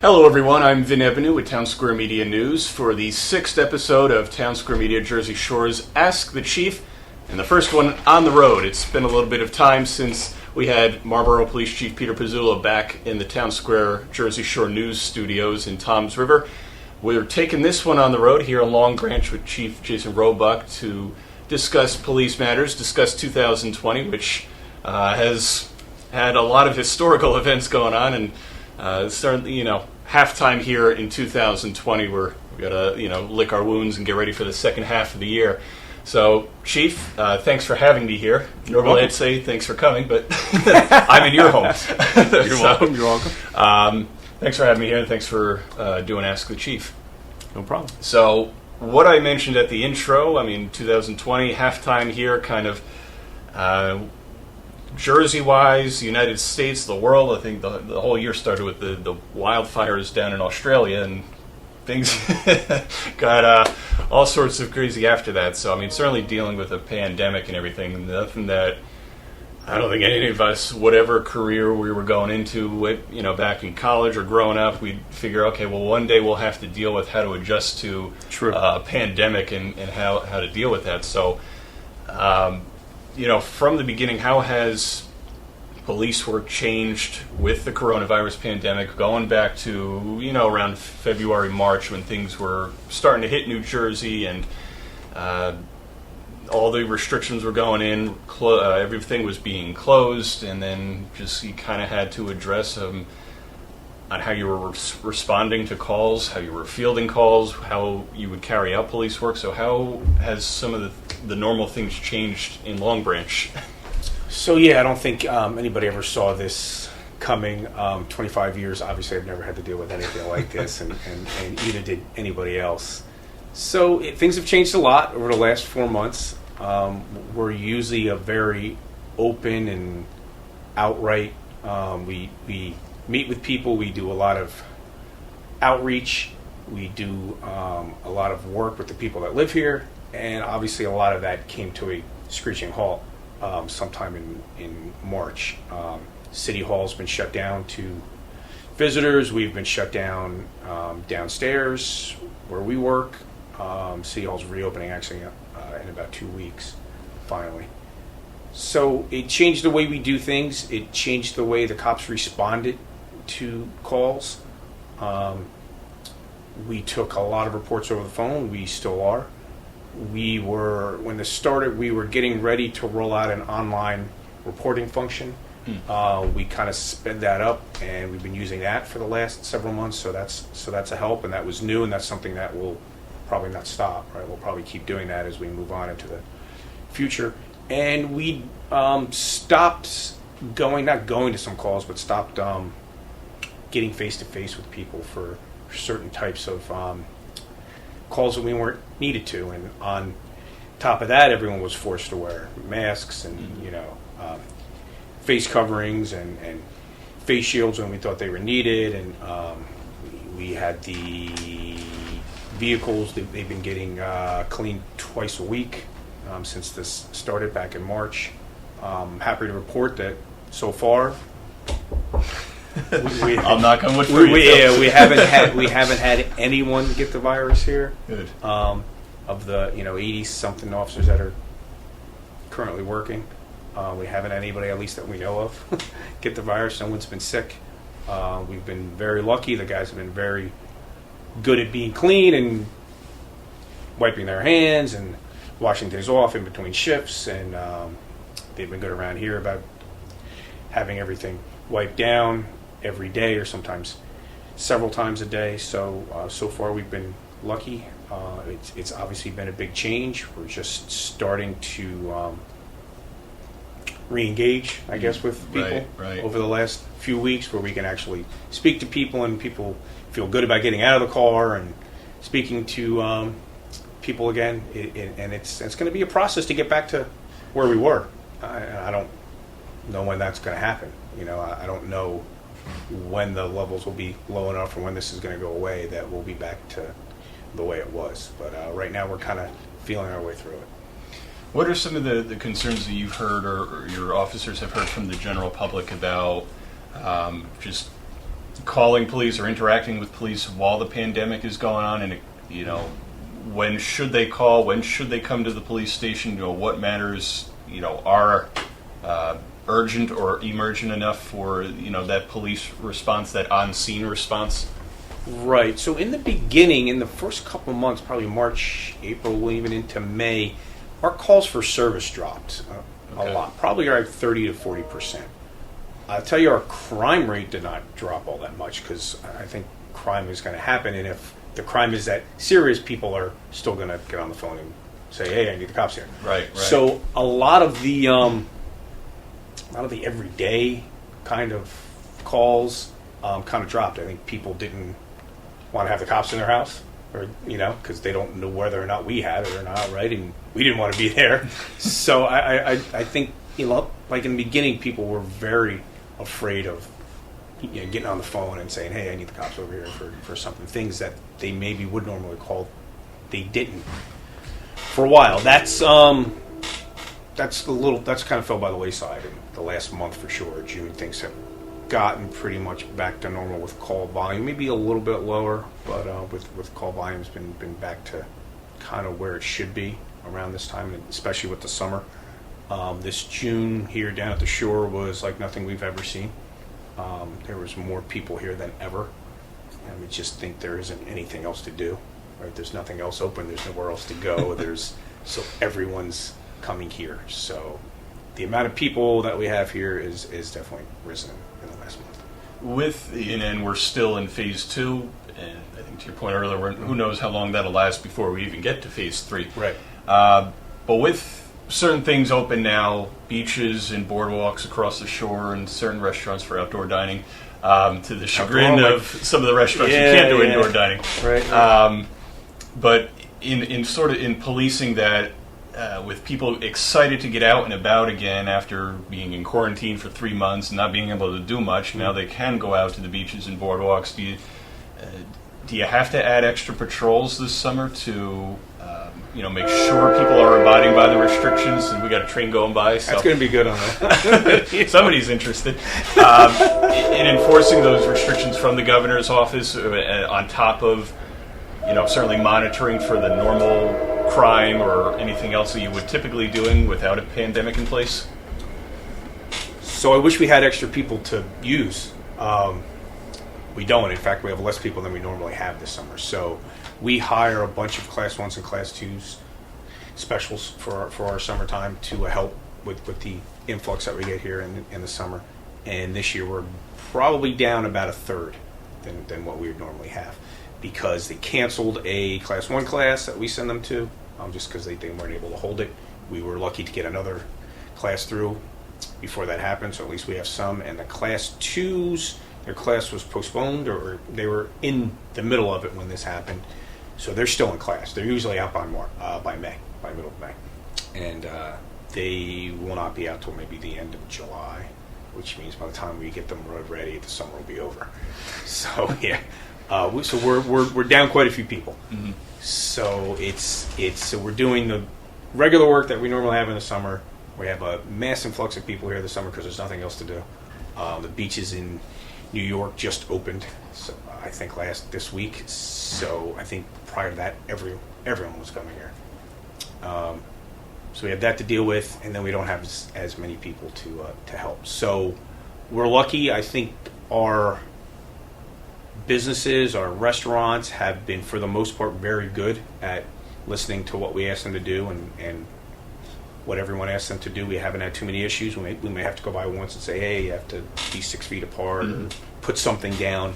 Hello everyone, I'm Vin Ebenau with Townsquare Media News for the 6th episode of Townsquare Media Jersey Shore's Ask the Chief, and the first one on the road. It's been a little bit of time since we had Marlborough Police Chief Peter Pizzullo back in the Townsquare Jersey Shore News studios in Toms River. We're taking this one on the road here in Long Branch with Chief Jason Roebuck to discuss police matters, discuss 2020, which has had a lot of historical events going on, and certainly, halftime here in 2020, we got to, lick our wounds and get ready for the second half of the year. So, Chief, thanks for having me here. Normally I'd say thanks for coming, but I'm in your home. You're welcome. Thanks for having me here, and thanks for doing Ask the Chief. No problem. So, what I mentioned at the intro, 2020, halftime here, kind of Jersey-wise, the United States, the world. I think the whole year started with the wildfires down in Australia, and things got all sorts of crazy after that. So, certainly dealing with a pandemic and everything, nothing that I don't think any of us, whatever career we were going into, back in college or growing up, we'd figure, okay, well, one day we'll have to deal with how to adjust to a pandemic and how to deal with that. So, from the beginning, how has police work changed with the coronavirus pandemic, going back to, around February, March, when things were starting to hit New Jersey and all the restrictions were going in, everything was being closed, and then just you kind of had to address on how you were responding to calls, how you were fielding calls, how you would carry out police work. So how has some of the normal things changed in Long Branch? So I don't think anybody ever saw this coming. 25 years, obviously I've never had to deal with anything like this, and either did anybody else. So things have changed a lot over the last 4 months. We're usually a very open and outright, we meet with people, we do a lot of outreach, we do a lot of work with the people that live here, and obviously a lot of that came to a screeching halt sometime in March. City Hall's been shut down to visitors, we've been shut down downstairs where we work. City Hall's reopening actually in about 2 weeks, finally. So it changed the way we do things. It changed the way the cops responded to calls. We took a lot of reports over the phone. We still are. When this started, we were getting ready to roll out an online reporting function. We kind of sped that up, and we've been using that for the last several months. So that's a help, and that was new, and that's something that will probably not stop. Right, we'll probably keep doing that as we move on into the future. And we stopped not going to some calls, but stopped getting face-to-face with people for certain types of calls that we weren't needed to. And on top of that, everyone was forced to wear masks and face coverings and face shields when we thought they were needed. And we had the vehicles that they've been getting cleaned twice a week since this started back in March. Happy to report that so far I'm not going with we haven't had anyone get the virus here. Good. Of the 80 something officers that are currently working, we haven't had anybody, at least that we know of, get the virus. No one's been sick. We've been very lucky. The guys have been very good at being clean and wiping their hands and washing things off in between shifts, and they've been good around here about having everything wiped down every day, or sometimes several times a day. So far we've been lucky. It's obviously been a big change. We're just starting to re-engage, I guess, with people over the last few weeks, where we can actually speak to people, and people feel good about getting out of the car and speaking to people again. And it's going to be a process to get back to where we were. I don't know when that's going to happen. I don't know when the levels will be low enough, or when this is going to go away, that we'll be back to the way it was. But right now we're kind of feeling our way through it. What are some of the concerns that you've heard, or your officers have heard from the general public about just calling police or interacting with police while the pandemic is going on, and when should they call? When should they come to the police station? What matters are urgent or emergent enough for that police response, that on-scene response? Right. So in the beginning, in the first couple of months, probably March, April, even into May, our calls for service dropped a lot, probably around 30 to 40%. I'll tell you, our crime rate did not drop all that much because I think crime is going to happen, and if the crime is that serious, people are still going to get on the phone and say, "Hey, I need the cops here." Right. So a lot of the everyday kind of calls kind of dropped. I think people didn't want to have the cops in their house, or because they don't know whether or not we had it or not, right? And we didn't want to be there. So I think like in the beginning, people were very afraid of getting on the phone and saying, "Hey, I need the cops over here for something." Things that they maybe would normally call, they didn't for a while. That's kind of fell by the wayside in the last month for sure. June, things have gotten pretty much back to normal with call volume, maybe a little bit lower, but with call volume's been back to kind of where it should be around this time, and especially with the summer. This June here down at the shore was like nothing we've ever seen. There was more people here than ever, and we just think there isn't anything else to do. Right? There's nothing else open. There's nowhere else to go. So everyone's coming here. So the amount of people that we have here is definitely risen in the last month. And we're still in phase 2, and I think to your point earlier, who knows how long that'll last before we even get to phase 3. Right. But with certain things open now, beaches and boardwalks across the shore, and certain restaurants for outdoor dining, to the chagrin of some of the restaurants you can't do indoor dining. Right. But in policing that, with people excited to get out and about again after being in quarantine for 3 months and not being able to do much, now they can go out to the beaches and boardwalks. Do you have to add extra patrols this summer to make sure people are abiding by the restrictions? And we got a train going by. So that's going to be good on that. Somebody's interested in enforcing those restrictions from the governor's office, on top of certainly monitoring for the normal crime or anything else that you would typically doing without a pandemic in place? So I wish we had extra people to use. We don't. In fact, we have less people than we normally have this summer. So we hire a bunch of Class 1s and Class 2s specials for our summertime to help with the influx that we get here in the summer. And this year we're probably down about a third than what we would normally have, because they canceled a Class 1 class that we send them to, just because they weren't able to hold it. We were lucky to get another class through before that happened, so at least we have some. And the Class 2s, their class was postponed, or they were in the middle of it when this happened, so they're still in class. They're usually out by middle of May. And they will not be out till maybe the end of July, which means by the time we get them road ready, the summer will be over. So, yeah. So we're down quite a few people. Mm-hmm. So so we're doing the regular work that we normally have in the summer. We have a mass influx of people here this summer because there's nothing else to do. The beaches in New York just opened, so I think this week. So I think prior to that, everyone was coming here. So we have that to deal with, and then we don't have as many people to help. So we're lucky. I think our businesses, our restaurants have been, for the most part, very good at listening to what we ask them to do and what everyone asks them to do. We haven't had too many issues. We may have to go by once and say, "Hey, you have to be 6 feet apart," or put something down.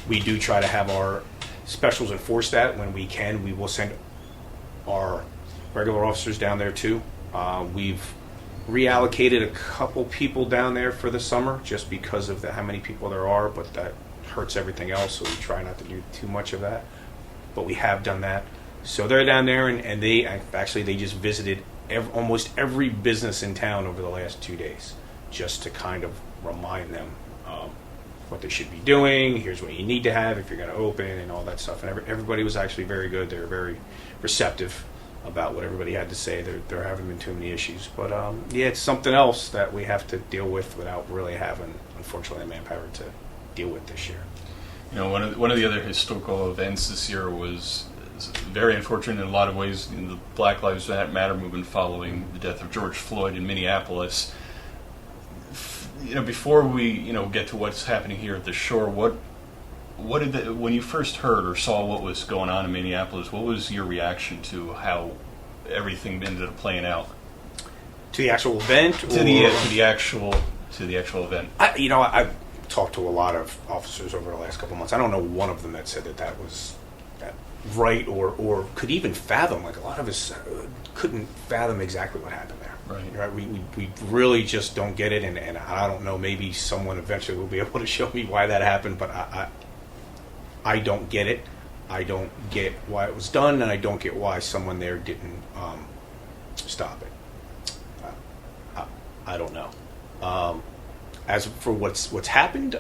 We do try to have our specials enforce that when we can. We will send our regular officers down there too. We've reallocated a couple people down there for the summer just because of how many people there are, but that hurts everything else, so we try not to do too much of that. But we have done that. So they're down there, and they just visited almost every business in town over the last 2 days, just to kind of remind them what they should be doing. Here's what you need to have if you're going to open, and all that stuff. And everybody was actually very good. They were very receptive about what everybody had to say. There haven't been too many issues. But it's something else that we have to deal with without really having, unfortunately, the manpower to deal with this year. You know, one of the other historical events this year was very unfortunate in a lot of ways in the Black Lives Matter movement following the death of George Floyd in Minneapolis. You know, before we get to what's happening here at the shore, what when you first heard or saw what was going on in Minneapolis, what was your reaction to how everything ended up playing out? To the actual event? To the actual event. I've talked to a lot of officers over the last couple of months. I don't know one of them that said that was right or could even fathom. Like, a lot of us couldn't fathom exactly what happened there. Right? We really just don't get it, and I don't know, maybe someone eventually will be able to show me why that happened, but I don't get it. I don't get why it was done, and I don't get why someone there didn't stop it. I don't know. As for what's happened,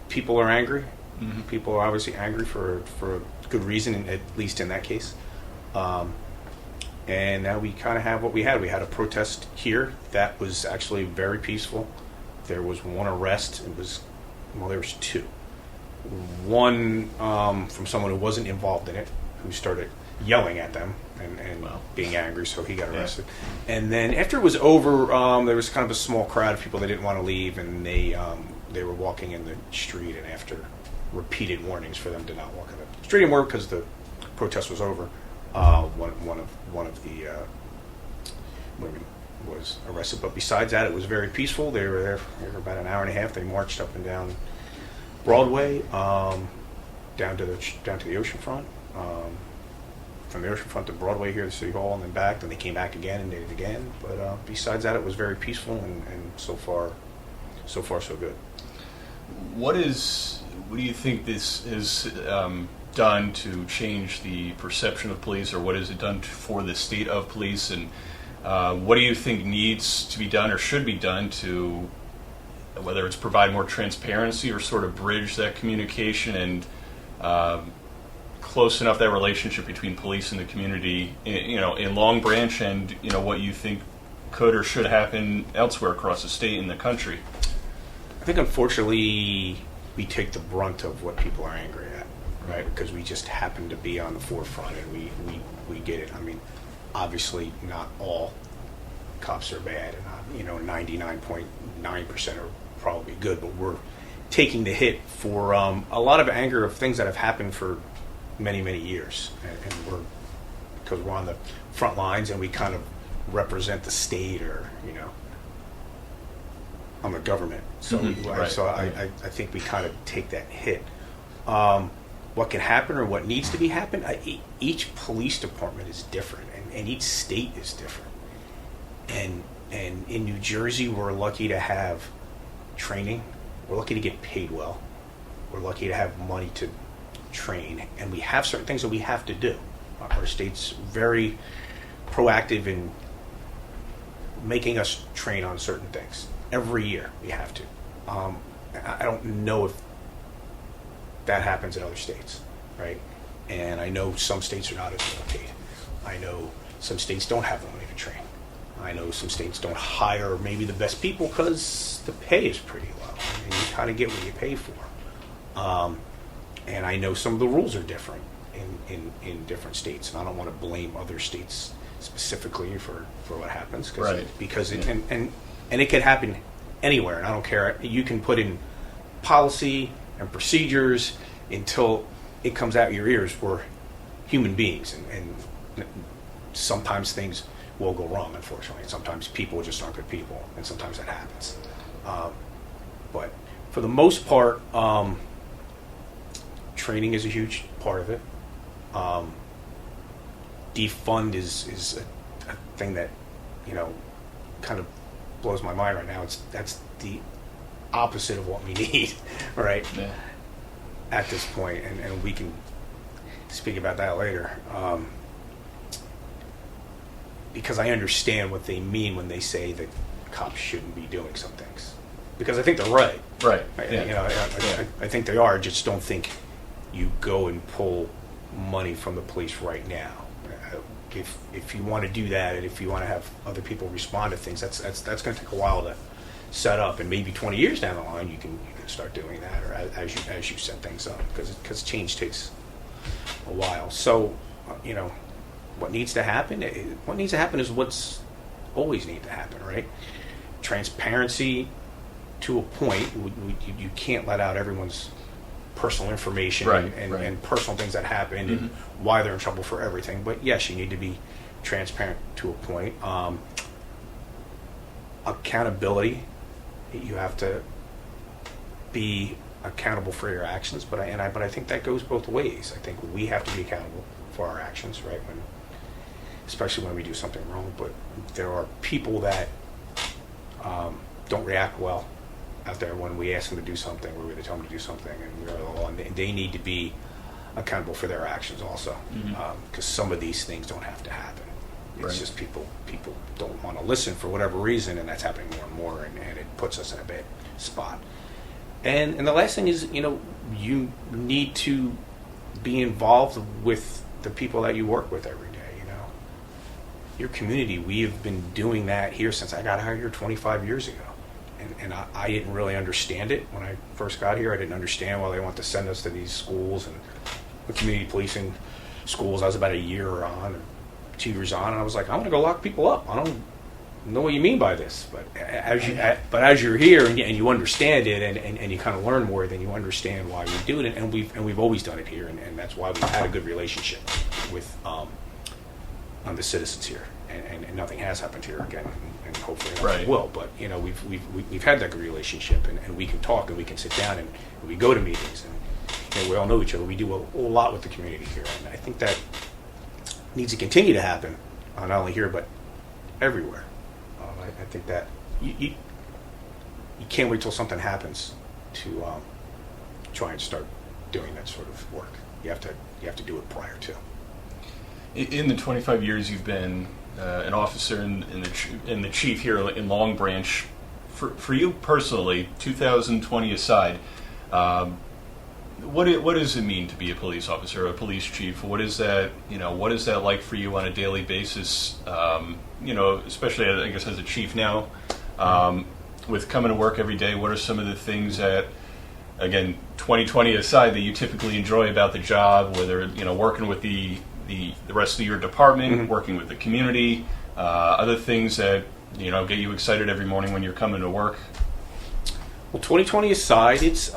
people are angry. Mm-hmm. People are obviously angry for a good reason, at least in that case. And now we kind of have what we had. We had a protest here that was actually very peaceful. There was one arrest. There was two. One from someone who wasn't involved in it, who started yelling at them and being angry, so he got arrested. Yeah. And then after it was over, there was kind of a small crowd of people that didn't want to leave, and they were walking in the street, and after repeated warnings for them to not walk in the street anymore because the protest was over, one of the women was arrested. But besides that, it was very peaceful. They were there for about an hour and a half. They marched up and down Broadway, down to the ocean front. From the oceanfront to Broadway here to City Hall and then back. Then they came back again and did it again. But besides that, it was very peaceful, and so far so good. What do you think this is done to change the perception of police, or what has it done for the state of police? And what do you think needs to be done or should be done to, whether it's provide more transparency or sort of bridge that communication and close enough that relationship between police and the community, in Long Branch, and what you think could or should happen elsewhere across the state and the country? I think, unfortunately, we take the brunt of what people are angry at, right? Because we just happen to be on the forefront, and we get it. I mean, obviously, not all cops are bad, and 99.9% are probably good, but we're taking the hit for a lot of anger of things that have happened for many, many years, and because we're on the front lines and we kind of represent the state, or on the government. So, I think we kind of take that hit. What can happen or what needs to be happen? Each police department is different, and each state is different. And in New Jersey, we're lucky to have training. We're lucky to get paid well. We're lucky to have money to train, and we have certain things that we have to do. Our state's very proactive in making us train on certain things. Every year we have to. I don't know if that happens in other states, right? And I know some states are not as well paid. I know some states don't have the money to train. I know some states don't hire maybe the best people because the pay is pretty low. I mean, you kind of get what you pay for. And I know some of the rules are different in different states, and I don't want to blame other states specifically for what happens, because and it could happen anywhere, and I don't care. You can put in policy and procedures until it comes out your ears. We're human beings, and sometimes things will go wrong, unfortunately, and sometimes people just aren't good people, and sometimes that happens. But for the most part, training is a huge part of it. Defund is a thing that kind of blows my mind right now. That's the opposite of what we need, right? Yeah. At this point, and we can speak about that later. Because I understand what they mean when they say that cops shouldn't be doing some things. Because I think they're right. Right. I think they are. I just don't think you go and pull money from the police right now. If you want to do that, and if you want to have other people respond to things, that's going to take a while set up, and maybe 20 years down the line you can start doing that, or as you set things up, because change takes a while. So what needs to happen? What needs to happen is what's always need to happen, right? Transparency to a point. You can't let out everyone's personal information and personal things that happened and why they're in trouble for everything. But yes, you need to be transparent to a point. Accountability. You have to be accountable for your actions, but I think that goes both ways. I think we have to be accountable for our actions, right? Especially when we do something wrong. But there are people that don't react well out there when we ask them to do something, or we tell them to do something, and they need to be accountable for their actions also, because some of these things don't have to happen. It's just people don't want to listen for whatever reason, and that's happening more and more, and it puts us in a bad spot. And the last thing is, you need to be involved with the people that you work with every day. Your community, we have been doing that here since I got hired here 25 years ago. And I didn't really understand it when I first got here. I didn't understand why they want to send us to these schools and the community policing schools. I was about a year on, or 2 years on, and I was like, I want to go lock people up. I don't know what you mean by this. But as you're here and you understand it, and you kind of learn more, then you understand why we do it. And we've always done it here, and that's why we've had a good relationship with the citizens here. And nothing has happened here again, and hopefully nothing will. But we've had that good relationship, and we can talk, and we can sit down, and we go to meetings, and we all know each other. We do a lot with the community here, and I think that needs to continue to happen, not only here but everywhere. I think that you can't wait till something happens to try and start doing that sort of work. You have to do it prior to. In the 25 years you've been an officer and the chief here in Long Branch, for you personally, 2020 aside, what does it mean to be a police officer, a police chief? What is that? What is that like for you on a daily basis? Especially I guess as a chief now, with coming to work every day. What are some of the things that, again, 2020 aside, that you typically enjoy about the job? Whether working with the rest of your department, working with the community, other things that get you excited every morning when you're coming to work. Well, 2020 aside, it's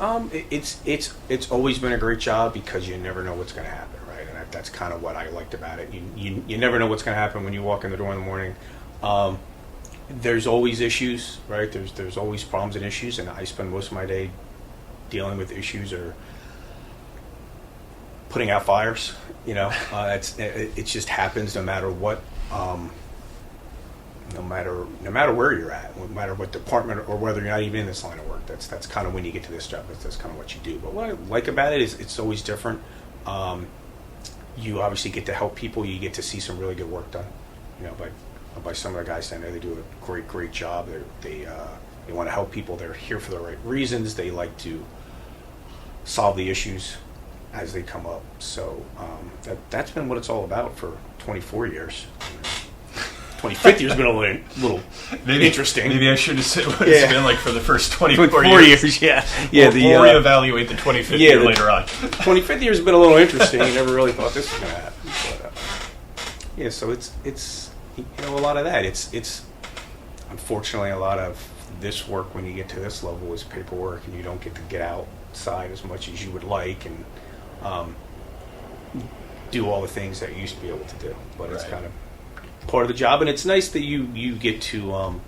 always been a great job because you never know what's going to happen, right? And that's kind of what I liked about it. You never know what's going to happen when you walk in the door in the morning. There's always issues, right? There's always problems and issues, and I spend most of my day dealing with issues or putting out fires. It just happens no matter what, no matter where you're at, no matter what department, or whether you're not even in this line of work. That's kind of when you get to this job. That's kind of what you do. But what I like about it is it's always different. You obviously get to help people. You get to see some really good work done. By some of the guys down there, they do a great job. They want to help people. They're here for the right reasons. They like to solve the issues as they come up. So that's been what it's all about for 24 years. 25th year's been a little interesting. Maybe I should have said what it's been like for the first 24 years. Yeah. We'll reevaluate the 25th year later on. 25th year's been a little interesting. You never really thought this was going to happen. But, so it's a lot of that. It's unfortunately a lot of this work when you get to this level is paperwork, and you don't get to get outside as much as you would like, and do all the things that you used to be able to do. But it's kind of part of the job, and it's nice that you get to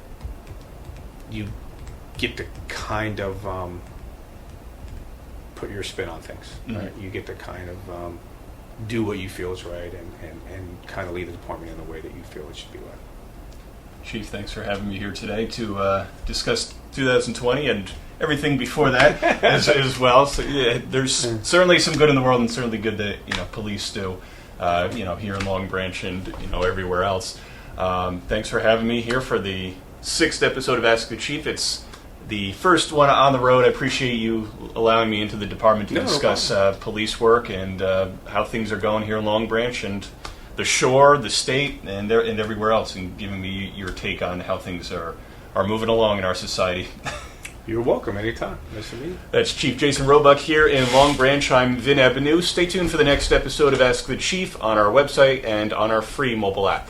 kind of put your spin on things. Right? You get to kind of do what you feel is right, and kind of lead the department in the way that you feel it should be led. Chief, thanks for having me here today to discuss 2020 and everything before that as well. So there's certainly some good in the world, and certainly good that police do here in Long Branch and everywhere else. Thanks for having me here for the 6th episode of Ask the Chief. It's the first one on the road. I appreciate you allowing me into the department to discuss police work and how things are going here in Long Branch and the shore, the state, and everywhere else, and giving me your take on how things are are moving along in our society. You're welcome anytime. Nice to meet you. That's Chief Jason Roebuck here in Long Branch. I'm Vin Ebenau. Stay tuned for the next episode of Ask the Chief on our website and on our free mobile app.